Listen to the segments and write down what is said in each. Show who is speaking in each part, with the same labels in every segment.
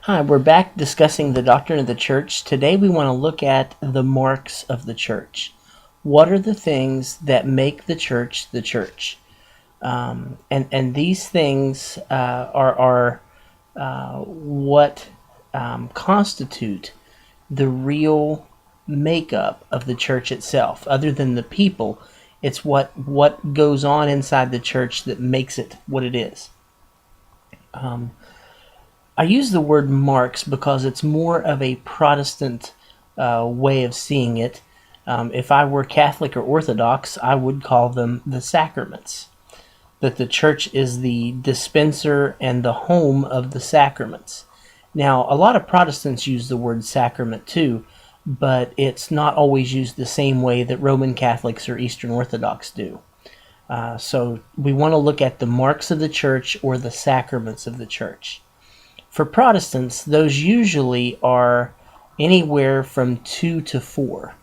Speaker 1: Hi, we're back discussing the doctrine of the church. Today we want to look at the marks of the church. What are the things that make the church the church? And these things are what constitute the real makeup of the church itself. Other than the people, it's what goes on inside the church that makes it what it is. I use the word marks because it's more of a Protestant way of seeing it. If I were Catholic or Orthodox, I would call them the sacraments. That the church is the dispenser and the home of the sacraments. Now, a lot of Protestants use the word sacrament too, but it's not always used the same way that Roman Catholics or Eastern Orthodox do. So we want to look at the marks of the church or the sacraments of the church. For Protestants, those usually are anywhere from 2 to 4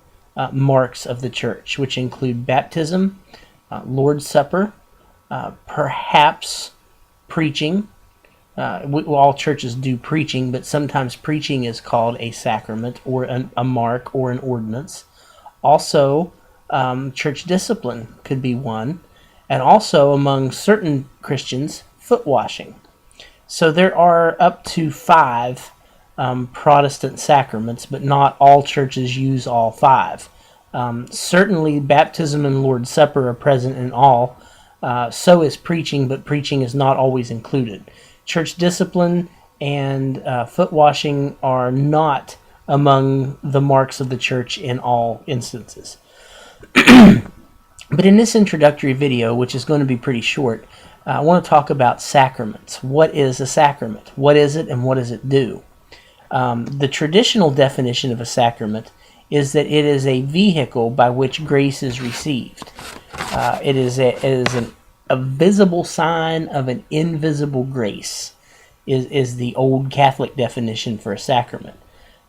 Speaker 1: marks of the church, which include baptism, Lord's Supper, perhaps preaching. All churches do preaching, but sometimes preaching is called a sacrament or a mark or an ordinance. Also, church discipline could be one, and also among certain Christians, foot washing. So there are up to 5 Protestant sacraments, but not all churches use all 5. Certainly baptism and Lord's Supper are present in all. So is preaching, but preaching is not always included. Church discipline and foot washing are not among the marks of the church in all instances. But in this introductory video, which is going to be pretty short, I want to talk about sacraments. What is a sacrament? What is it and what does it do? The traditional definition of a sacrament is that it is a vehicle by which grace is received. It is a visible sign of an invisible grace, is the old Catholic definition for a sacrament.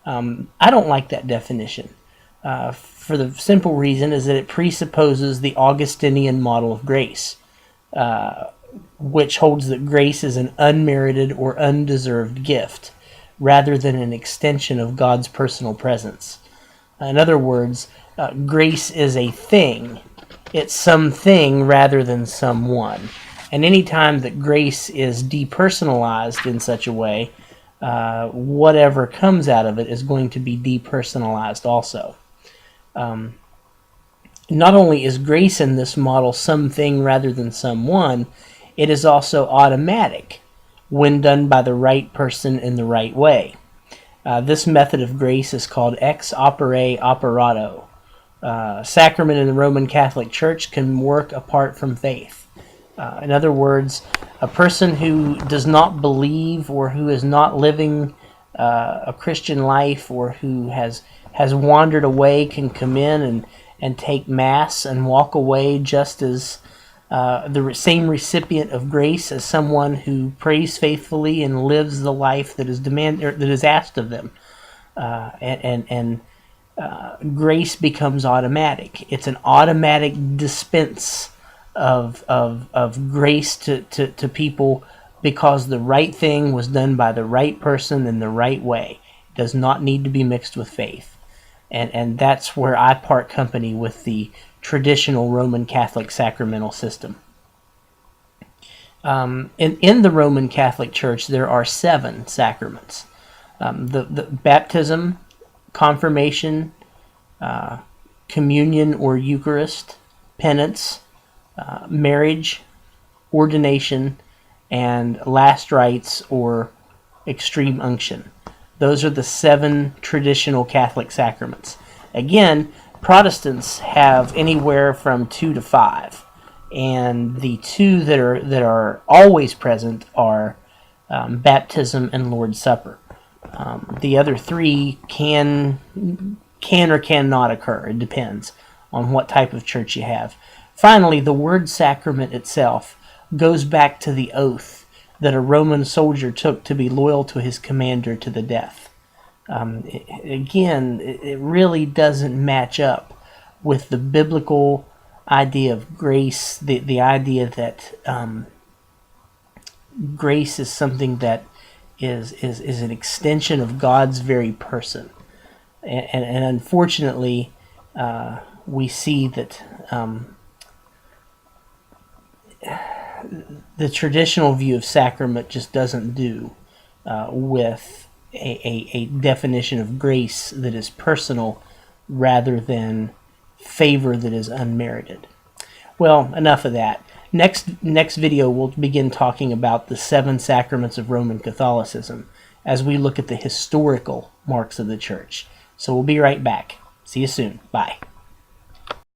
Speaker 1: I don't like that definition. For the simple reason is that it presupposes the Augustinian model of grace, which holds that grace is an unmerited or undeserved gift, rather than an extension of God's personal presence. In other words, grace is a thing. It's something rather than someone. And any time that grace is depersonalized in such a way, whatever comes out of it is going to be depersonalized also. Not only is grace in this model something rather than someone, it is also automatic when done by the right person in the right way. This method of grace is called ex opere operato. Sacrament in the Roman Catholic Church can work apart from faith. In other words, a person who does not believe or who is not living a Christian life or who has wandered away can come in and take Mass and walk away just as the same recipient of grace as someone who prays faithfully and lives the life that is asked of them. Grace becomes automatic. It's an automatic dispense of grace to people because the right thing was done by the right person in the right way. It does not need to be mixed with faith. And that's where I part company with the traditional Roman Catholic sacramental system. In the Roman Catholic Church, there are 7 sacraments. The baptism, confirmation, communion or Eucharist, penance, marriage, ordination, and last rites or extreme unction. Those are the 7 traditional Catholic sacraments. Again, Protestants have anywhere from 2 to 5, and the 2 that are always present are baptism and Lord's Supper. The other 3 can or cannot occur. It depends on what type of church you have. Finally, the word sacrament itself goes back to the oath that a Roman soldier took to be loyal to his commander to the death. It really doesn't match up with the biblical idea of grace, the idea that grace is something that is an extension of God's very person. And unfortunately, we see that the traditional view of sacrament just doesn't do with a definition of grace that is personal rather than favor that is unmerited. Well, enough of that. Next video, we'll begin talking about the 7 sacraments of Roman Catholicism as we look at the historical marks of the Church. So we'll be right back. See you soon. Bye.